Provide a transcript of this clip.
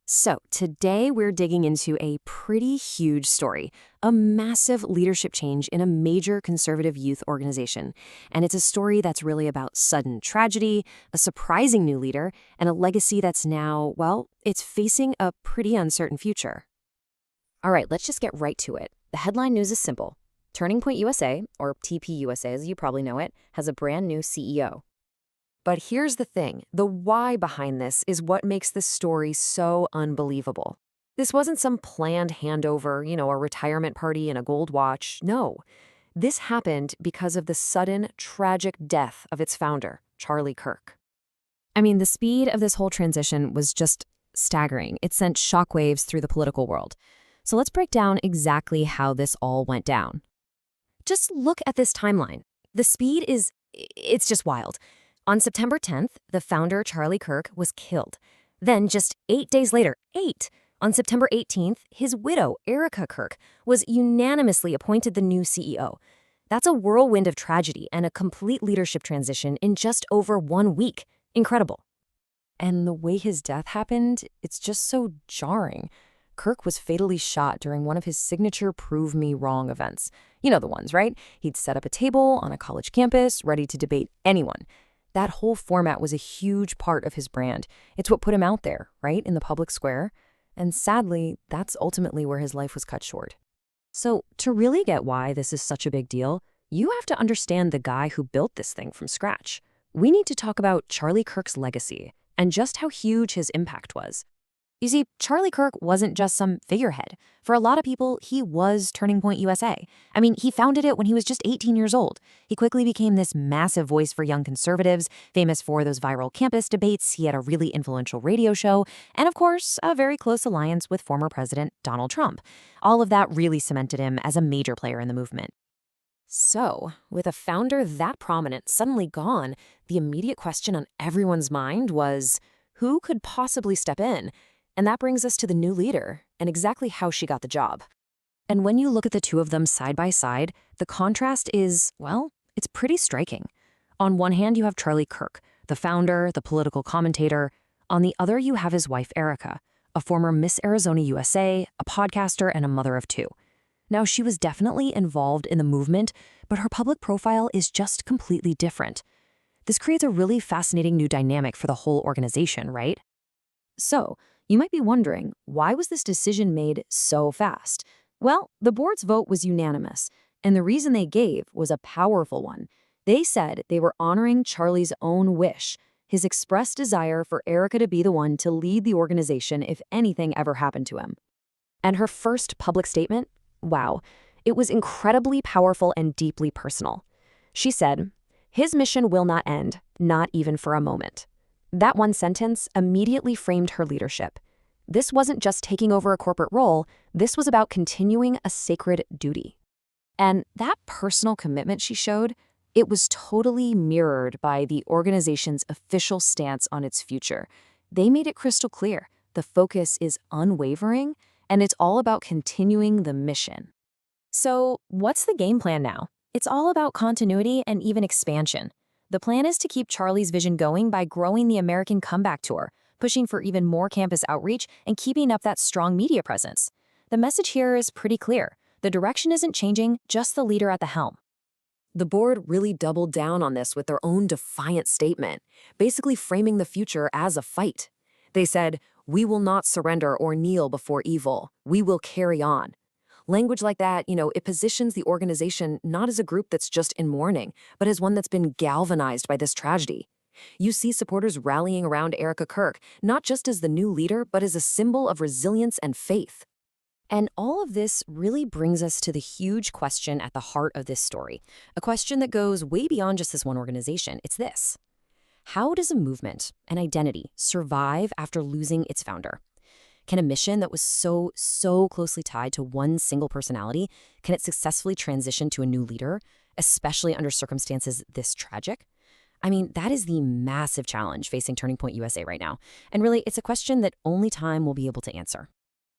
So, today we're digging into a pretty huge story, a massive leadership change in a major conservative youth organization. And it's a story that's really about sudden tragedy, a surprising new leader, and a legacy that's now, well, it's facing a pretty uncertain future. All right, let's just get right to it. The headline news is simple. Turning Point USA, or TPUSA as you probably know it, has a brand new CEO. But here's the thing, the why behind this is what makes this story so unbelievable. This wasn't some planned handover, a retirement party and a gold watch. No, this happened because of the sudden, tragic death of its founder, Charlie Kirk. I mean, the speed of this whole transition was just staggering. It sent shockwaves through the political world. So let's break down exactly how this all went down. Just look at this timeline. The speed it's just wild. On September 10th, the founder, Charlie Kirk, was killed. Then, just 8 days later, on September 18th, his widow, Erika Kirk, was unanimously appointed the new CEO. That's a whirlwind of tragedy and a complete leadership transition in just over 1 week. Incredible. And the way his death happened, it's just so jarring. Kirk was fatally shot during one of his signature Prove Me Wrong events. You know the ones, right? He'd set up a table on a college campus, ready to debate anyone. That whole format was a huge part of his brand. It's what put him out there, right, in the public square. And sadly, that's ultimately where his life was cut short. So to really get why this is such a big deal, you have to understand the guy who built this thing from scratch. We need to talk about Charlie Kirk's legacy and just how huge his impact was. You see, Charlie Kirk wasn't just some figurehead. For a lot of people, he was Turning Point USA. I mean, he founded it when he was just 18 years old. He quickly became this massive voice for young conservatives, famous for those viral campus debates. He had a really influential radio show, and of course, a very close alliance with former President Donald Trump. All of that really cemented him as a major player in the movement. So, with a founder that prominent suddenly gone, the immediate question on everyone's mind was, who could possibly step in? And that brings us to the new leader and exactly how she got the job. And when you look at the two of them side by side, the contrast is, well, it's pretty striking. On one hand, you have Charlie Kirk, the founder, the political commentator. On the other, you have his wife, Erika, a former Miss Arizona USA, a podcaster, and a mother of two. Now, she was definitely involved in the movement, but her public profile is just completely different. This creates a really fascinating new dynamic for the whole organization, right? So, you might be wondering, why was this decision made so fast? Well, the board's vote was unanimous, and the reason they gave was a powerful one. They said they were honoring Charlie's own wish, his expressed desire for Erika to be the one to lead the organization if anything ever happened to him. And her first public statement? Wow, it was incredibly powerful and deeply personal. She said, "His mission will not end, not even for a moment." That one sentence immediately framed her leadership. This wasn't just taking over a corporate role, this was about continuing a sacred duty. And that personal commitment she showed, it was totally mirrored by the organization's official stance on its future. They made it crystal clear. The focus is unwavering, and it's all about continuing the mission. So, what's the game plan now? It's all about continuity and even expansion. The plan is to keep Charlie's vision going by growing the American Comeback Tour, pushing for even more campus outreach, and keeping up that strong media presence. The message here is pretty clear. The direction isn't changing, just the leader at the helm. The board really doubled down on this with their own defiant statement, basically framing the future as a fight. They said, "We will not surrender or kneel before evil. We will carry on." Language like that, it positions the organization not as a group that's just in mourning, but as one that's been galvanized by this tragedy. You see supporters rallying around Erika Kirk, not just as the new leader, but as a symbol of resilience and faith. And all of this really brings us to the huge question at the heart of this story, a question that goes way beyond just this one organization. It's this: how does a movement, an identity, survive after losing its founder? Can a mission that was so closely tied to one single personality, can it successfully transition to a new leader, especially under circumstances this tragic? I mean, that is the massive challenge facing Turning Point USA right now. And really, it's a question that only time will be able to answer.